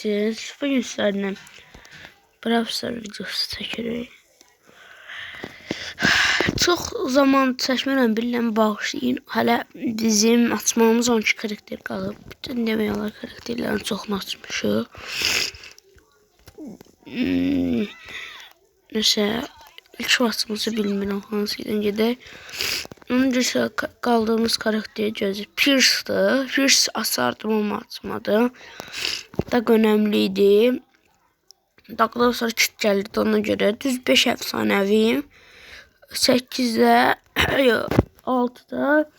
Necəsiniz? Bugün sizlərlə Brawl videosu çəkirik. Çox zaman çəkmirəm, bilirəm, bağışlayın. Hələ bizim açmamız 12 karakter qalıb. Bütün demək olar karakterlərin çoxunu açmışıq. Nəsə, ilk vaxtımızı bilmirəm, hansı ilə gedək. Onun üçün qaldığımız karakter gözü Pierce'dır. Pierce asardım ama açmadı. Da önemli idi. Dakikadan sonra kit gəldi ona görə. Düz 5 əfsanəviyim. 8'de 6'da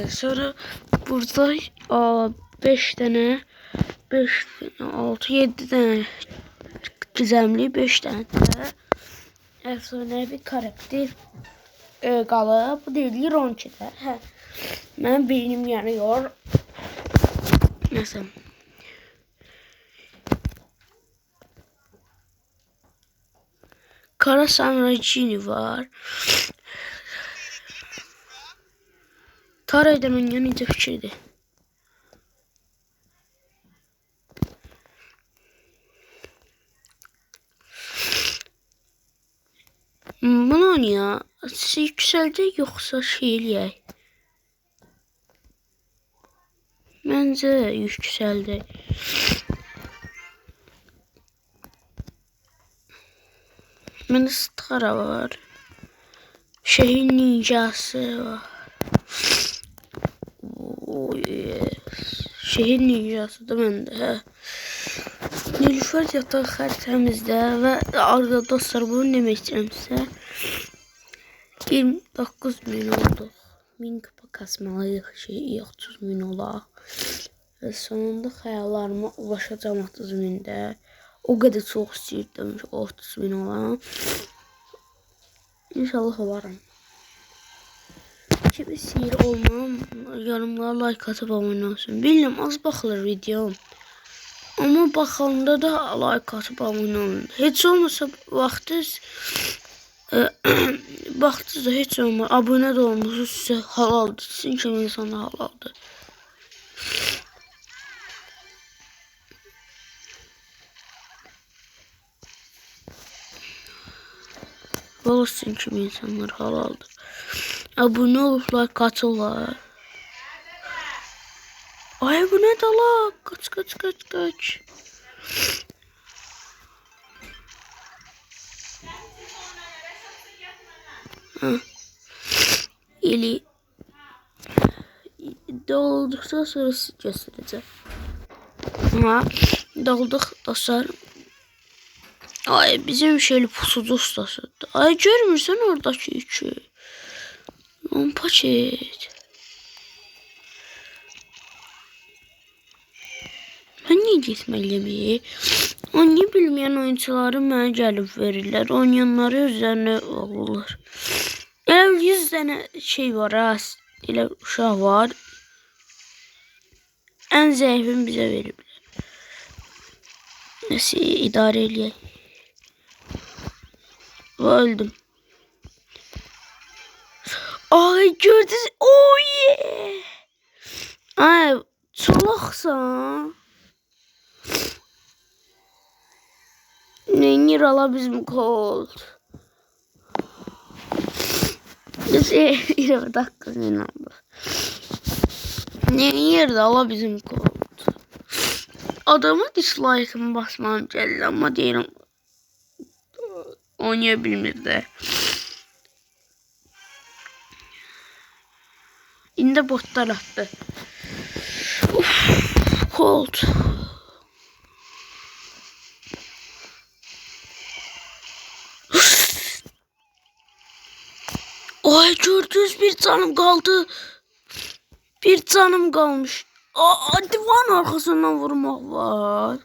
sonra burada 5 tane 6 7 tane gizemli 5 tane de efsanevi karakter qalıb. Bu deyilir 12'də. Mənim beynim yanıyor. Nəsə. Kara Samracini var. Tarayda mən necə fikirdir. Bunu ya yüksəlcək yoxsa şey eləyək? Məncə yüksəldi. Məndə Stara var. Şehir ninjası var. Oh yes. Şehir ninjası da məndə. Nilüfer yataq xəritəmizdə və arada dostlar bunu demək istəyirəmsə 29.000 olduq. 1000 kupa kasmalıyıq şey 30.000 olaq. Və sonunda xəyallarıma ulaşacağım 30.000-də. O kadar çok istəyirdim 30.000 olan. İnşallah olaram. Kim istəyir olmam, yorumlara like atıp abone olsun. Bilmiyorum, az baxılır videom. Ama baxanda da like atıp abone olun. Heç olmasa vaxtınız da heç olmaz. Abone de olmasa sizə halaldır. Sizin kimi insana halaldır. Olsun kimi insanlar halaldır. Abone olup like atırlar. Ay bu ne dala? Kaç. İli dolduktan sonra göstereceğim. Dolduk dostlar. Ay bizim şöyle pusucu ustası. Ay görmürsən oradaki yükü. On paket. Ben niye gitmeliyim? Onu bilmeyen oyuncuları mənə gəlib verirlər. Oynayanları üzerine olurlar. Elə 100 tane şey var ha. Elə uşaq var. En zəifini bizə veriblər. Nəsə idarə eləyək. Öldüm. Ay gördünüz. Oh yeah. Ay çolaqsan. Neynir ala bizim Colt. Bir dakika inandı. Neynir ala bizim Colt. Adama dislike'ımı basmam gəldi ama deyirəm. Oynayabilmir de. İndi botlar attı. Colt. Ay gördünüz bir canım kaldı. Bir canım kalmış. Divan arkasından vurmak var.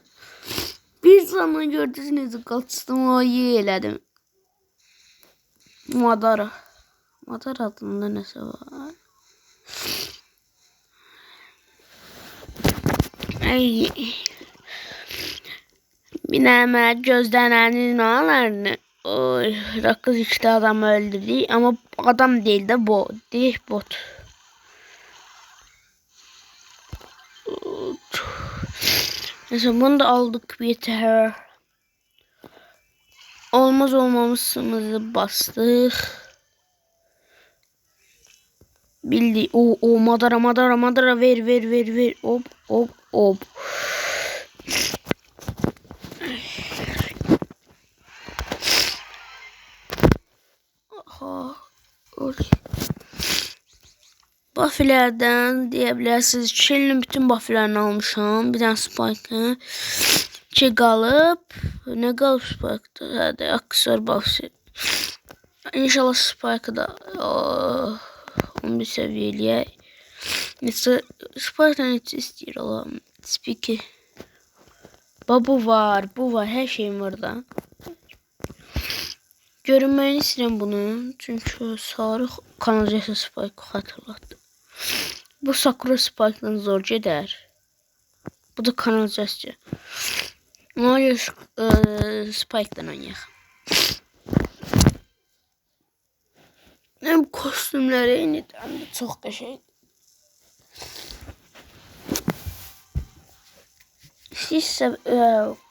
Bir zaman gördünüz kaçtım o elədim. Madara adında nəsə var. Ay. Binəmə gözlənənin olardı. Oy, Rakız işte adamı öldürdü ama adam değil de bot. Bot. Mesela bunu da aldık yeter. Olmaz olmamışımızı bastık. Bildi. O madara ver. Hop. Aha. Oy. Buff'lerden diyebilirsiniz. Shell'in bütün buff'lerini almışam. Bir tane Spike'ı. Qalıb. Ne qalıb Spike'da? Hadi aksesuar buff'ı. İnşallah Spike'ı da 11 seviyeliye. Neyse Spike'dan hiç istəyir olam. Spike'i. Bu var. Her şeyim var da. Görünməyini istəyirəm bunun. Çünkü sarı kanalizasiya Spike'ı hatırlattı. Bu Sakura Spike'dan zor gedər. Bu da kanalizasiya. Ona görə Spike'dan oynayaq. Hem kostümləri yenidən də çox qəşəng. İstəyirsə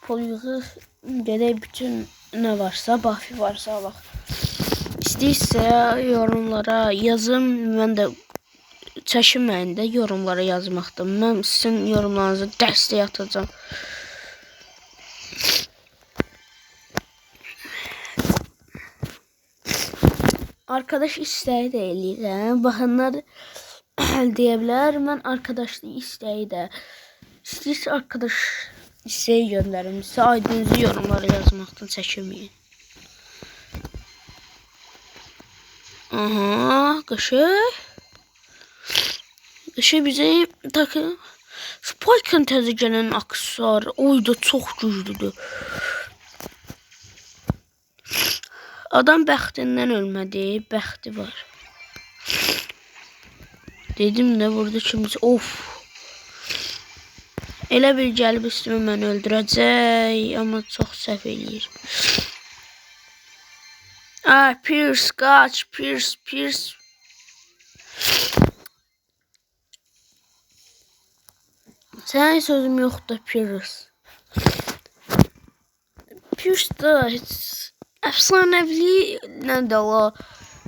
poliği gedək bütün ne varsa, Buffy varsa bak. İstəyirsə yorumlara yazın. Mən də çəkinməyin də yorumlara yazmaqda. Mən sizin yorumlarınızı dəstək atacağım. Arkadaş isteği de eləyirəm. Baxanlar deyə bilər. Mən arkadaşlık isteği de. İstəyirsə arkadaş isteği göndərim. Sizə aydınızı yorumlara yazmaqdan çəkinməyin. Aha, qəşəng. Qəşəng bizə takı. Spike'ın təzə gələn aksesuarı. Oy da çox güclüdür. Adam bəxtindən ölmədi, bəxti var. Dedim də burada kimsə, of. Elə bir gəlib üstümə məni öldürəcək, amma çox səhv eləyir. Pierce, qaç, Pierce. Sənə sözüm yoxdur, Pierce. Pierce da heç əfsanəvli nədir o?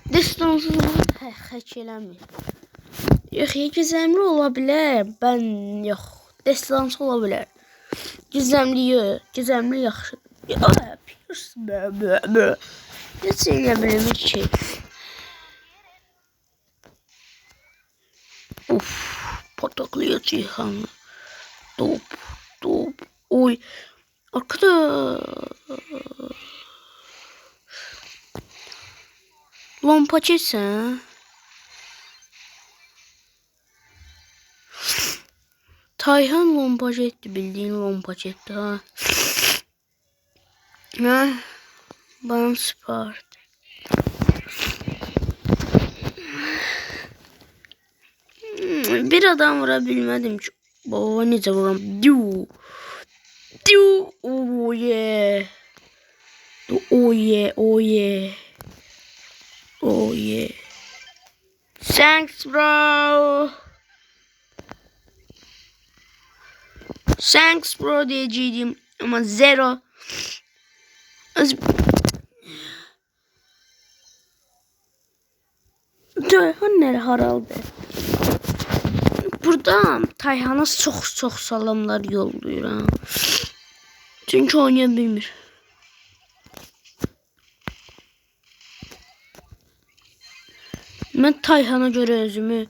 Destanssızlığı hək eləmir. Yox, gizemli ola bilər. Ben yox. Destansı ola bilər. Gizemli yaxşı. Pierce. Heç elə bilmir ki. Of. Pataklayıcı hanı. Top. Oy. Arkada. Lompacetsən. Tayhan lompacetti, bildiğin lompacetti ha. Bana Spart. Bir adam vurabilmedim ki. Baba necə vuram? Diu. Oh yeah. Thanks bro diyeceğim ama zero. Tayhan nereye haraldı? Burada Tayhan'a çok salamlar yolluyor. Çünkü oynayabilmir. Ben Tayhan'a göre özümü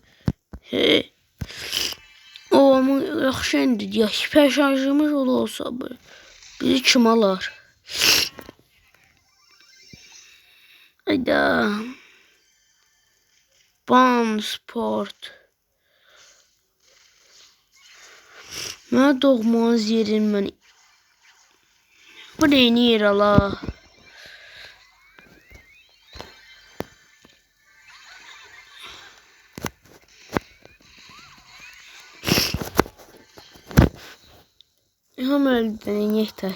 o ama yaxşı indi ya, hiper şarjımız olsa bizi kim alar? Hayda. Ban sport. Mənə doğmaz yerim mən. Bu neyini yer ala? Ham öldü yeter.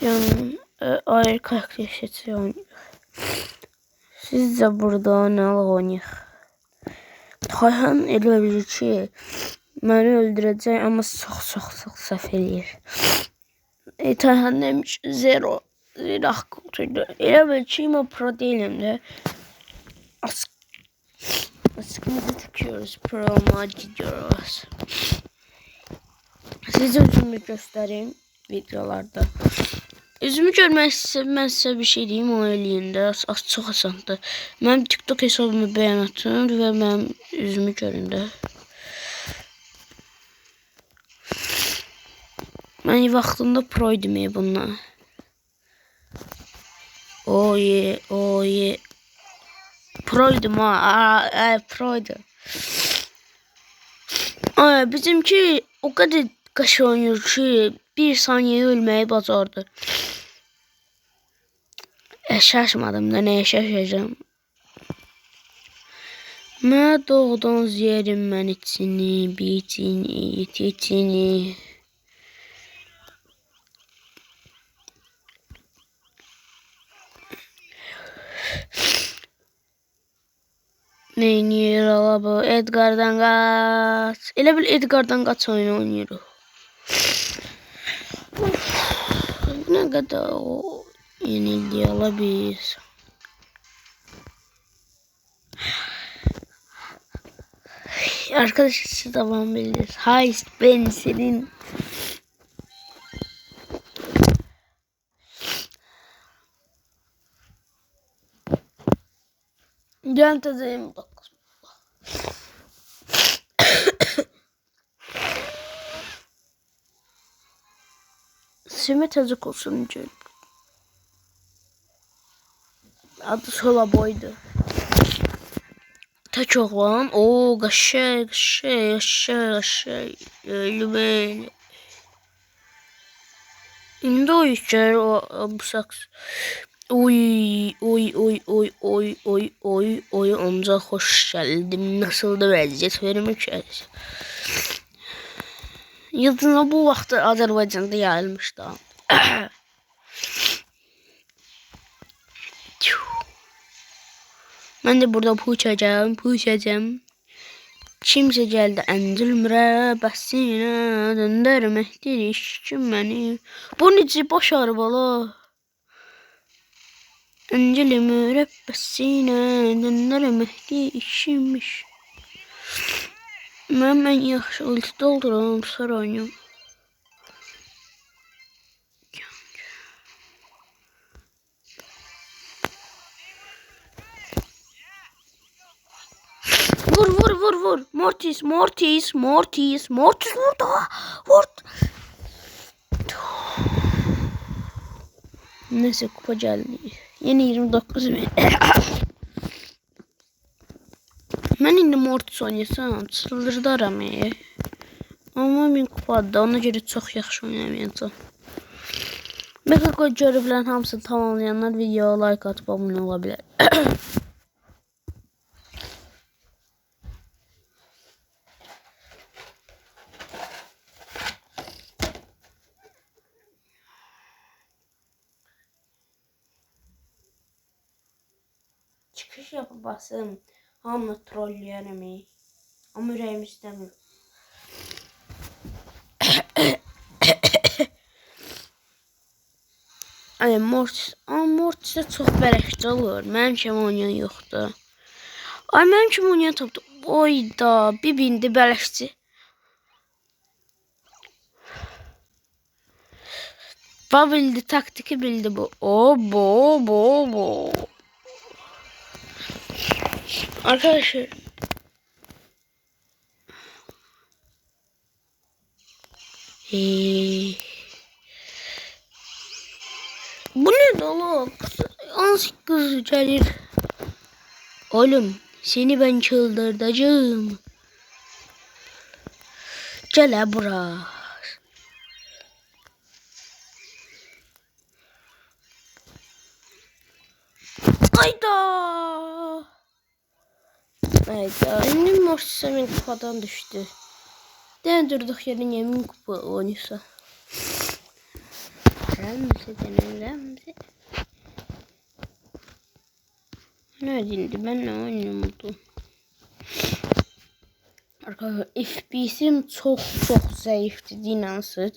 Yani ayrı karakter seçiyor oynuyor. Siz de burada ne oynayır? Tayhan elə bilir ki, Məni öldürəcək, amma çox səhv eləyir. Tayhan demiş, zero haqqıydı. Elə bil ki, o pro deyiləm də. Askımızı tıkıyoruz, pro'ma gidiyoruz. Size üzümü göstereyim videolarda. Üzümü görmək mən sizə bir şey diyeyim, o eləyində. Çox asandır. Mənim TikTok hesabımı beğen atın və mənim üzümü görün də. Mən vaxtında proydum bununla. Oye. Proydum ha. Proydum. Bizimki o kadar qaşı oynuyor ki bir saniye ölməyi bacardı. Şaşmadım da neye şaşacağım. Mən doğudan yerim mən içini, bitini, titini. Neynir ala bu? Edgar'dan kaç. Elə bil Edgar'dan kaç oyunu oynuyoruz. Ne kadar o yenildi ala biz. Arkadaşlar siz devam ediniz. Hayır ben senin. Can tazeyim bak. Simit azık olsun canım. Adı Sola Boy'du. Tek oğlan. Oo kaşay. Öyle böyle. İndi o işler o bu saks. Oy amca hoş geldin. Nasıl da vəziyyət vermiş. Yıldızına bu vaxtı Azərbaycanda yayılmış da. Ben de burada puçacağım. Kimse geldi endilmire basine döndürmektir işkim beni. Bu nici başarı bala. Endili mürebbesine döndürmektir işimmiş. Ben yaxşı ulti dolduram sarayım. Vur. Mortis vurdu. Vur. Neyse kupa geldi. Yeni 29 bin. Ben indi Mortis oynasam çıldırdaram Amma ben kupada ona göre çok yaxşı oynamayacağım. Mega görüblərin hamısını tamamlayanlar videoya like atıp abone olabilir. Çıkış yapıp basım. Hamını trolleyerəm. Ama ürəyim istəmir. Ay Mortis'e çox bərəkçi olur. Mənim kimi oynayan yoxdur. Ay mənim kimi oynayan tapdı. Oyda bir bindi bələkçi. Bildi taktiki bildi bu. Bo. Arkadaşlar. Bu ne dolu? Ansik kız gelir. Oğlum seni ben çıldırtacağım. Gel bura. Hayda. Şimdi Mortis'e kupadan düştü. Durduk yerine yemin kupa oynasa. Remzi. Ne edildi? Ben ne oynamadım. Arkadaşlar FPS'im çok zayıftı inansız.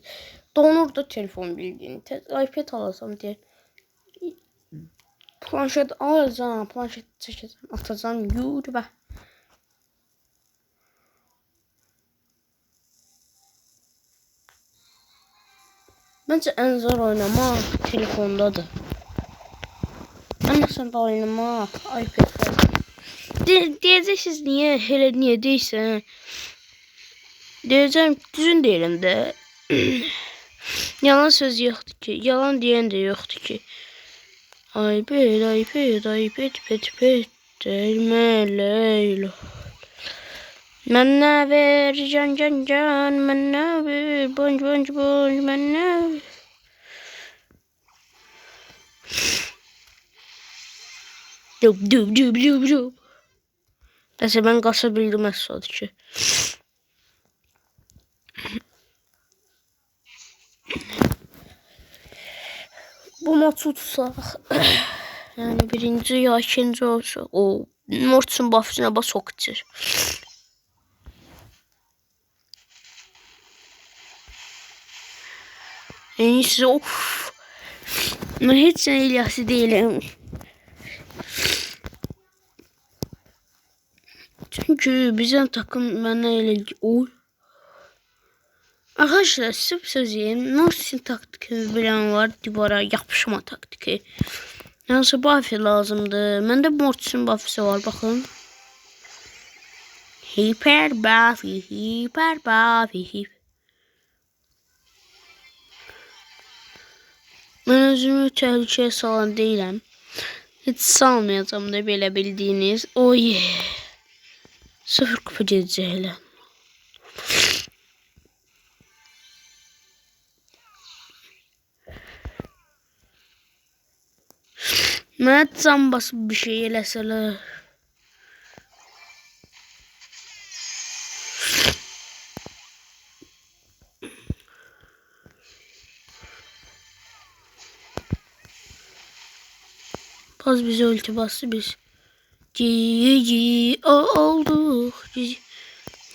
Donur da telefon bildiğin. iPad alasam diye. Planşet alacağım. Planşet çekeceğim. Atacağım YouTube'a. Bence en zor oynamak telefondadır. Ama sen de oynamak iPad'da. Diyeceksiniz niye? Hele niye değilse. Diyeceğim düzün değilim de. Yalan söz yoktu ki. Yalan diyen de yoktu ki. iPad. Derme Leyla. Mənə ver can, mənə ver bonc, mənə ver. Dub. Neyse ben kaçabildim aslında ki. Bu maçı tutsaq. Yani birinci ya ikinci olsa o Mortsun buff'ına bas çok içir. En iyisi of. Ben hiç sen İlyas'ı değilim. Çünkü bizim takım bana öyle oy. Arkadaşlar sırf sözeyim. Nasıl taktikini bilen var. Divara yapışma taktiki. Yansı buff'ı lazımdı. Bende Mortsun buff'ı var bakın. Hiper buff'ı. Ben özümü tehlikeye salan değilim. Hiç salmayacağım da böyle bildiğiniz. Oy. 0 kupa gedəcəklər. Mənə can basıb bir şey eləsələr. Baz bize ulti bastı biz. Olduk.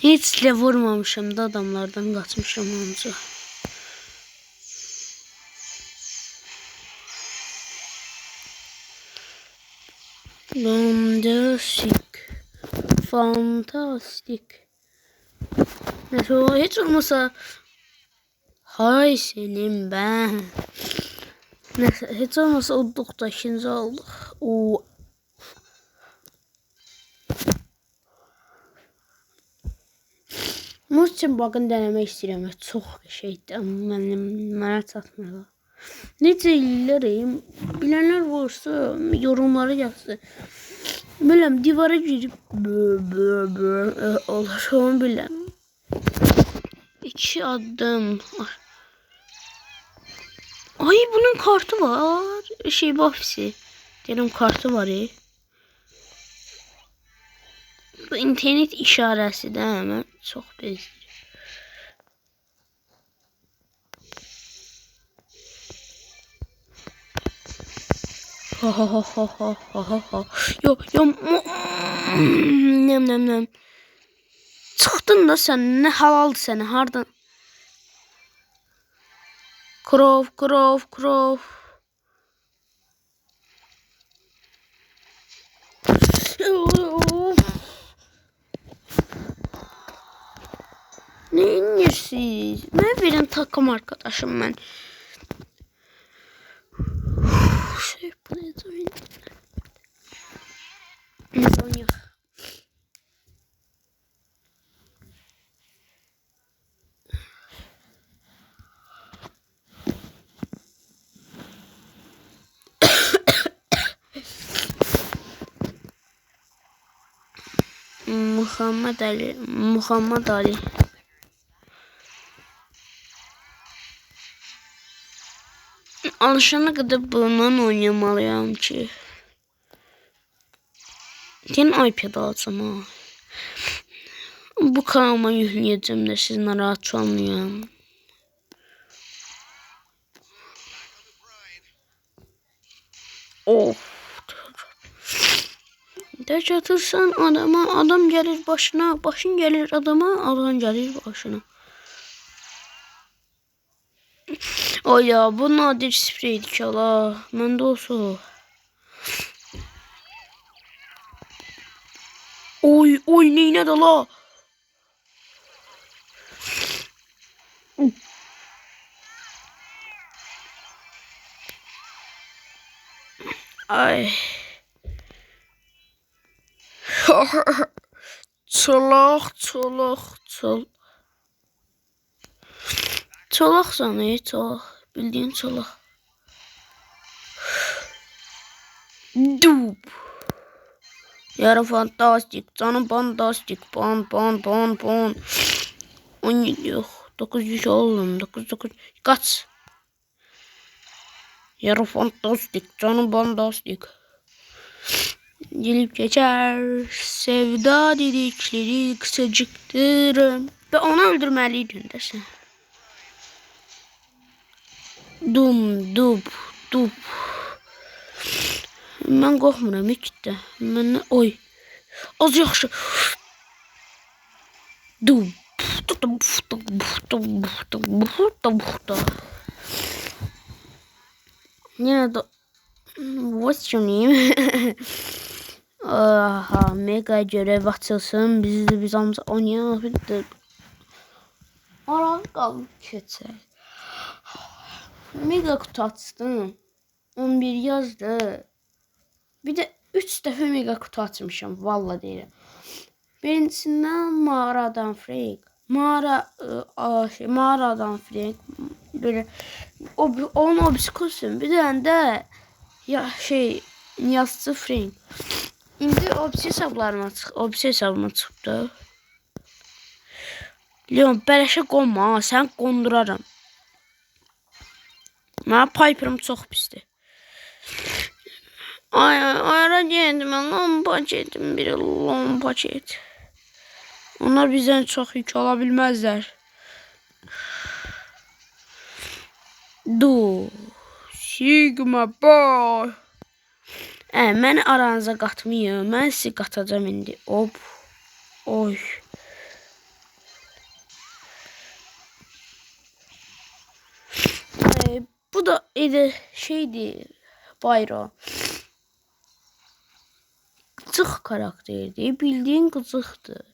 Hiç de vurmamışım da adamlardan kaçmışım onca. Fantastik. Neyse o hiç olmasa. Hay senin ben. Neyse hiç olmasa olduk da ikinci aldık. O Muz için bakın denemek istedim. Çok şeydi ama mənə çatmıyor. Necə illərim bilenler varsa yorumlara yazsın. Biləm divara girip olur onu biləm. 2 adım. Ay bunun kartı var. Şey buff'si. Dedim kartı var ya. Bu internet işarəsi də hemen çox bezdir. Ha. Yo. Nem. Çıxdın da sen ne halaldı seni hardan? Krov. Ne inirsiz? Ben benim takım arkadaşım ben. Şey yapacağım. Sonya. Muhammed Ali. Alışana kadar bundan oynamalıyım ki. Yine iPad alacağım ha. Bu kanalıma yükleyeceğim de siz rahat olmayın. Of. Daş atırsan adama, adam gelir başına, başın gelir adama, adam gelir başına. Ay ya, bu nadir spreydi ki Allah. Məndə olsa o. Oy oy, neynə də la? Ay. Çolaq, çolaq, çol. Çolaqsan çolaq. Bildiğin çolaq. Dub. Yarı fantastik, canım fantastik, pan. 17 yok. 900 oğlum, 9 kaç? Yarı fantastik, canım fantastik. Gelip geçer, sevda dedikleri kısacıktır. Ve onu öldürmeliydin desin. Dub. Mən qorxmuram heç də. Mən oy. Az yaxşı. Dub. Yine de what's your name? Aha, mega görev açılsın. Biz amca oynayalım. Aralı qalıb keçək. Mega kutu açdım. 11 yazdı. Bir de 3 defa mega kutu açmışım. Valla deyirəm. Birincisinden mağaradan Frank. Mağaradan Frank. Böyle onun obskursun. Bir tane de ya yazıcı Frank. İndi obsi hesabıma çıxdı. Leon, bələşə qonma, sən qonduraram. Mənə Piper'ım çox pisdir. Ara geldim, lompaçetim, biri lompaçet. Onlar bizden çok yük alabilmezler. Sigma boy. Məni aranıza qatmayın. Mən sizi qatacağım indi. Hop. Oy. Bu da şeydi. Bayrağı. Gıcıq karakterdi. Bildiğin gıcıqdı.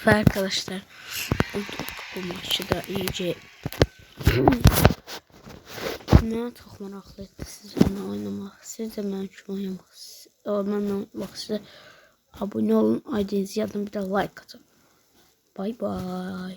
Ve arkadaşlar bu maçı da iyice ne çok meraklı etti sizinle oynamak. Siz de ben için oynamak. Bak size abone olun. Aydınızı yazın, bir de like atın. Bye bye.